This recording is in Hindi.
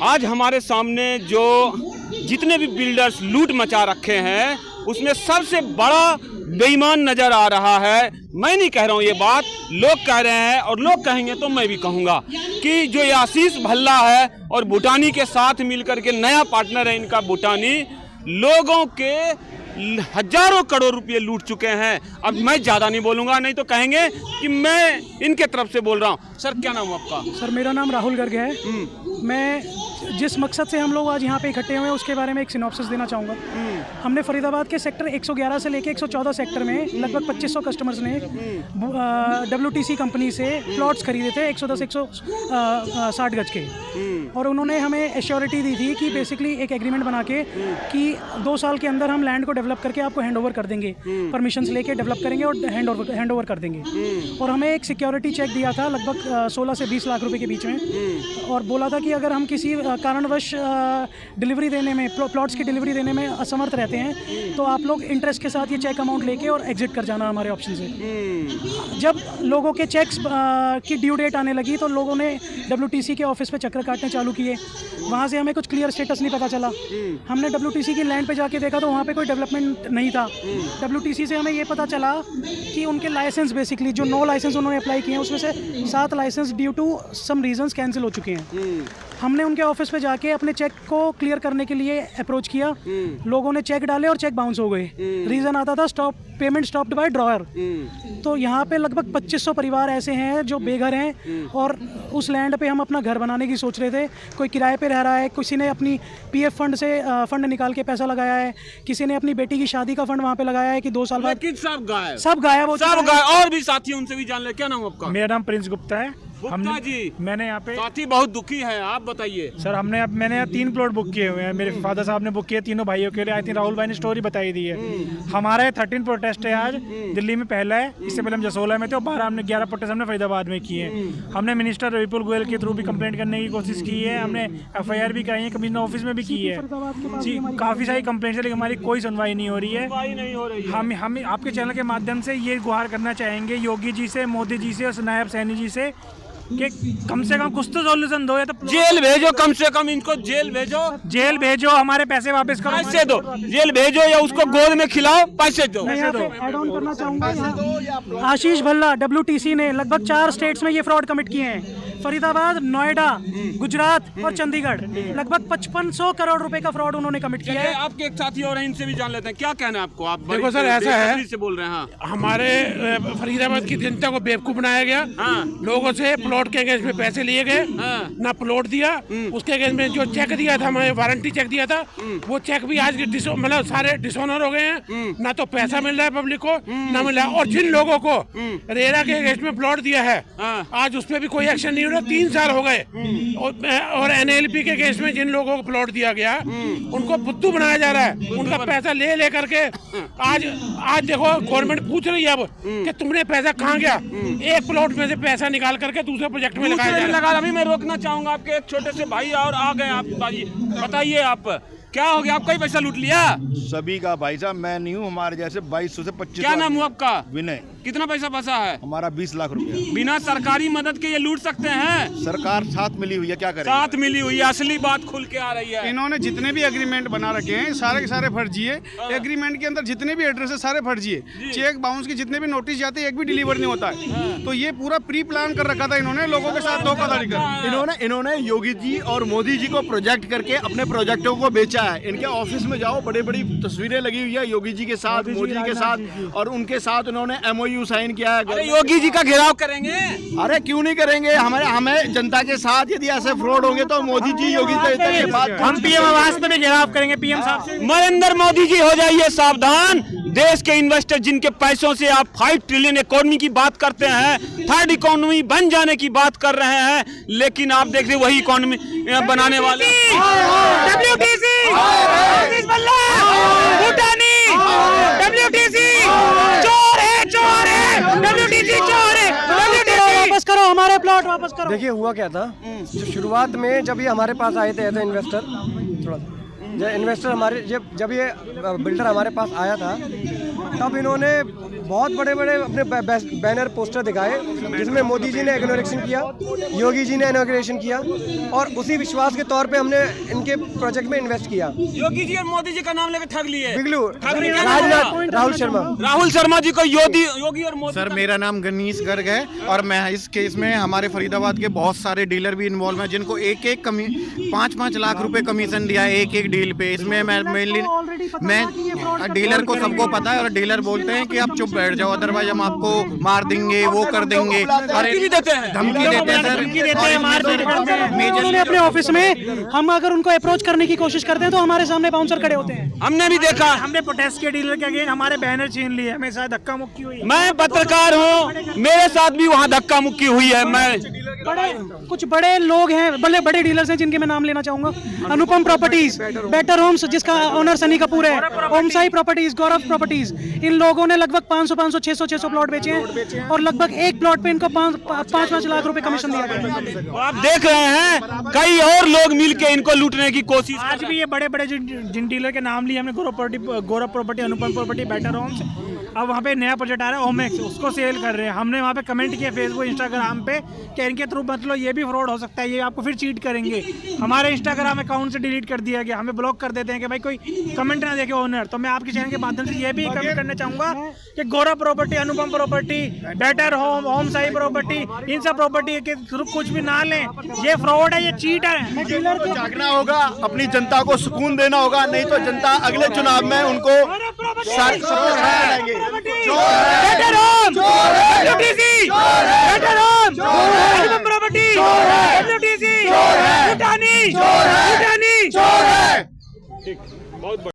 आज हमारे सामने जो जितने भी बिल्डर्स लूट मचा रखे हैं उसमें सबसे बड़ा बेईमान नजर आ रहा है। मैं नहीं कह रहा हूँ ये बात, लोग कह रहे हैं और लोग कहेंगे तो मैं भी कहूँगा कि जो ये आशीष भल्ला है और भूटानी के साथ मिलकर के नया पार्टनर है इनका भूटानी, लोगों के हजारों करोड़ रुपए लूट चुके हैं। अब मैं ज़्यादा नहीं बोलूँगा, नहीं तो कहेंगे कि मैं इनके तरफ से बोल रहा हूँ। सर क्या नाम है आपका? सर मेरा नाम राहुल गर्ग है। मैं जिस मकसद से हम लोग आज यहाँ पे इकट्ठे हुए हैं उसके बारे में एक सिनॉप्सिस देना चाहूँगा। हमने फरीदाबाद के सेक्टर 111 से लेके 114 सेक्टर में लगभग 2500 कस्टमर्स ने WTC कंपनी से प्लॉट्स खरीदे थे 110-160 गज के, और उन्होंने हमें एश्योरिटी दी थी कि बेसिकली एक एग्रीमेंट बना के कि 2 साल के अंदर हम लैंड को डेवलप करके आपको हैंड ओवर कर देंगे, परमिशंस लेके डेवलप करेंगे और हैंड ओवर कर देंगे। और हमें एक सिक्योरिटी चेक दिया था लगभग 16 से 20 लाख रुपए के बीच में, और बोला था कि अगर हम किसी कारणवश डिलीवरी देने में, प्लॉट्स की डिलीवरी देने में असमर्थ रहते हैं तो आप लोग इंटरेस्ट के साथ ये चेक अमाउंट लेके और एग्जिट कर जाना हमारे ऑप्शन से। जब लोगों के चेक्स की ड्यू डेट आने लगी तो लोगों ने WTC के ऑफिस पे चक्कर काटने चालू किए। वहाँ से हमें कुछ क्लियर स्टेटस नहीं पता चला। हमने WTC की लैंड पे जाके देखा तो वहाँ पे कोई डेवलपमेंट नहीं था। WTC से हमें ये पता चला कि उनके लाइसेंस बेसिकली जो 9 लाइसेंस उन्होंने अप्लाई किए हैं उसमें से 7 licences due to some reasons cancel हो चुके हैं। हमने उनके ऑफिस पे जाके अपने चेक को क्लियर करने के लिए अप्रोच किया। लोगों ने चेक डाले और चेक बाउंस हो गए। रीज़न आता था पेमेंट स्टॉप्ड बाय ड्रॉयर। तो यहाँ पे लगभग 2500 परिवार ऐसे हैं जो बेघर हैं, और उस लैंड पे हम अपना घर बनाने की सोच रहे थे। कोई किराए पे रह रहा है, किसी ने अपनी PF फंड से फंड निकाल के पैसा लगाया है, किसी ने अपनी बेटी की शादी का फंड वहाँ पे लगाया है कि 2 साल बाद सब गायब। और भी साथी उनसे भी जान ले। क्या नाम आपका? मेरा नाम प्रिंस गुप्ता है। गुप्ता जी, मैंने यहाँ पे साथी बहुत दुखी हैं, आप बताइए। सर मैंने यहाँ 3 प्लॉट बुक किए हुए हैं। मेरे फादर साहब ने बुक किए तीनों भाइयों के लिए। आई थिंक राहुल भाई ने स्टोरी बताई दी है। हमारा 13 प्रोटेस्ट है आज दिल्ली में, पहला है। इससे पहले हम जसोला में थे और 11 प्रोटेस्ट हमने फरीदाबाद में किए हैं। हमने मिनिस्टर विपुल गोयल के थ्रू भी कंप्लेंट करने की कोशिश की है। हमने FIR भी कराई है, कमिश्नर ऑफिस में भी की है जी। काफ़ी सारी कंप्लेंट है लेकिन हमारी कोई सुनवाई नहीं हो रही है। हम आपके चैनल के माध्यम से ये गुहार करना चाहेंगे योगी जी से, मोदी जी से और नायब सैनी जी से कि कम से कम कुछ तो सॉल्यूशन दो। या तो जेल भेजो, कम से कम इनको जेल भेजो, हमारे पैसे वापस करो, पैसे दो, जेल भेजो या उसको गोद में खिलाओ, पैसे दो। ऐड ऑन करना चाहूँगा, आशीष भल्ला WTC ने लगभग 4 स्टेट्स में ये फ्रॉड कमिट किए हैं। फरीदाबाद, नोएडा, गुजरात और चंडीगढ़। लगभग 5500 करोड़ रुपए का फ्रॉड उन्होंने कमिट किया है। आपके एक साथी और हैं, इनसे भी जान लेते हैं। क्या कहना है आपको? आप देखो सर, ऐसा है से बोल रहे हैं। हमारे फरीदाबाद की जनता को बेवकूफ बनाया गया। लोगों से प्लॉट के अगेंस्ट में पैसे लिए गए, ना प्लॉट दिया। उसके अगेंस्ट में जो चेक दिया था, हमें वारंटी चेक दिया था, वो चेक भी आज मतलब सारे डिसऑनर हो गए हैं। ना तो पैसा मिल रहा है पब्लिक को, ना मिल रहा है। और जिन लोगों को रेरा के अगेंस्ट में प्लॉट दिया है आज उस पर भी कोई एक्शन नहीं हो रहा। 3 साल हो गए। और NLP के केस में जिन लोगों को प्लॉट दिया गया उनको बुद्धू बनाया जा रहा है। उनका पैसा ले करके आज देखो गवर्नमेंट पूछ रही है अब कि तुमने पैसा कहाँ गया। एक प्लॉट में से पैसा निकाल करके दूसरे प्रोजेक्ट में लगाया जा रहा है। अभी मैं रोकना चाहूंगा आपके एक छोटे से भाई और आ गए आप, बताइए आप क्या हो गया? आपका ही पैसा लूट लिया? सभी का भाई साहब, मैं नहीं हूँ। हमारे जैसे 2200 से 2500। क्या नाम हुआ आपका? विनय। कितना पैसा फंसा है? हमारा 20 लाख रुपया। बिना सरकारी मदद के ये लूट सकते हैं? सरकार साथ मिली हुई है, क्या करें? साथ मिली हुई है, असली बात खुल के आ रही है। इन्होंने जितने भी एग्रीमेंट बना रखे हैं सारे के सारे फर्जी है। एग्रीमेंट के अंदर जितने भी एड्रेस है सारे फर्जी है। चेक बाउंस के जितने भी नोटिस जाते हैं एक भी डिलीवर नहीं होता है। तो ये पूरा प्री प्लान कर रखा था इन्होंने, लोगों के साथ धोखाधड़ी कर। इन्होंने योगी जी और मोदी जी को प्रोजेक्ट करके अपने प्रोजेक्टों को बेचा है। इनके ऑफिस में जाओ, बड़ी बड़ी तस्वीरें लगी हुई है योगी जी के साथ, मोदी जी के साथ, और उनके साथ उन्होंने MOU साइन किया है। अरे योगी जी का घेराव करेंगे? अरे क्यों नहीं करेंगे? हमें जनता के साथ यदि ऐसे फ्रॉड होंगे तो मोदी जी, योगी जी के बाद हम PM आवास पे भी घेराव करेंगे। PM साहब से नरेंद्र मोदी जी हो जाइए सावधान। देश के इन्वेस्टर जिनके पैसों से आप 5 ट्रिलियन इकोनॉमी की बात करते हैं, 3rd इकोनॉमी बन जाने की बात कर रहे हैं, लेकिन आप देख रहे वही इकोनॉमी बनाने वाले WTC, भूटानी, WTC चोर है, WTC चोर है, वापस करो हमारे प्लॉट, वापस करो। देखिए हुआ क्या था, जो शुरुआत में जब ये हमारे पास आए थे इन्वेस्टर, थोड़ा इन्वेस्टर हमारे जब ये बिल्डर हमारे पास आया था तब इन्होंने बहुत बड़े बड़े अपने बैनर पोस्टर दिखाए जिसमें मोदी जी ने इनॉग्रेशन किया, योगी जी ने इनॉग्रेशन किया और उसी विश्वास के तौर पे हमने इनके प्रोजेक्ट में इन्वेस्ट किया। योगी जी और मोदी जी का नाम लेकर ठग लिए। बिगलू ठग लिए। राहुल शर्मा राहुल शर्मा जी को योगी और मोदी। सर मेरा नाम गनीश गर्ग है और मैं इस केस में हमारे फरीदाबाद के बहुत सारे डीलर भी इन्वॉल्व हैं जिनको एक 5-5 लाख रुपए कमीशन दिया है एक डील पे। इसमें मैं मेनली डीलर को सबको पता है और डीलर बोलते हैं कि आप चुप बैठ जाओ अदरवाइज हम आपको मार देंगे, वो कर देंगे, धमकी भी देते हैं। धमकी देते हैं सर। मेजर अपने ऑफिस में हम अगर उनको अप्रोच करने की कोशिश करते हैं तो हमारे सामने बाउंसर खड़े होते हैं। हमने भी देखा। हमने प्रोटेस्ट के डीलर के अगेंस्ट हमारे बैनर छीन लिए, हमें शायद धक्का मुक्की हुई। मैं पत्रकार हूँ, मेरे साथ भी वहाँ धक्का मुक्की हुई है। मैं कुछ बड़े लोग हैं, बड़े डीलर्स हैं जिनके मैं नाम लेना चाहूंगा। अनुपम प्रॉपर्टीज, बेटर होम्स जिसका ओनर सनी कपूर है, ओम साई प्रॉपर्टीज, गौरव प्रॉपर्टीज, इन लोगों ने लगभग 500 600 प्लॉट बेचे हैं और लगभग एक प्लॉट पे इनको 5 लाख रुपए कमीशन दिया गया। आप देख रहे हैं कई और लोग मिलके इनको लूटने की कोशिश। आज भी ये बड़े बड़े जिन डीलर के नाम लिए हमने, गौरव प्रॉपर्टी, अनुपम प्रॉपर्टी, बेटर होम्स, अब वहाँ पे नया प्रोजेक्ट आ रहा है ओमेक्स, उसको सेल कर रहे हैं। हमने वहाँ पे कमेंट किया फेसबुक इंस्टाग्राम पे कि इनके थ्रू मतलब ये भी फ्रॉड हो सकता है, ये आपको फिर चीट करेंगे। हमारे इंस्टाग्राम अकाउंट से डिलीट कर दिया गया, हमें ब्लॉक कर देते हैं कि भाई कोई कमेंट ना देखे ओनर। तो मैं आपके चैनल के माध्यम से ये भी कमेंट करना चाहूँगा कि गौरव प्रॉपर्टी, अनुपम प्रॉपर्टी, बेटर होम, ओम साई प्रॉपर्टी, इन सब प्रॉपर्टी के थ्रू कुछ भी ना लें, ये फ्रॉड है, ये चीट है। जागना होगा, अपनी जनता को सुकून देना होगा, नहीं तो जनता अगले चुनाव में उनको Better Home, WTC, Better Home, Anupam Property, WTC, भूटानी,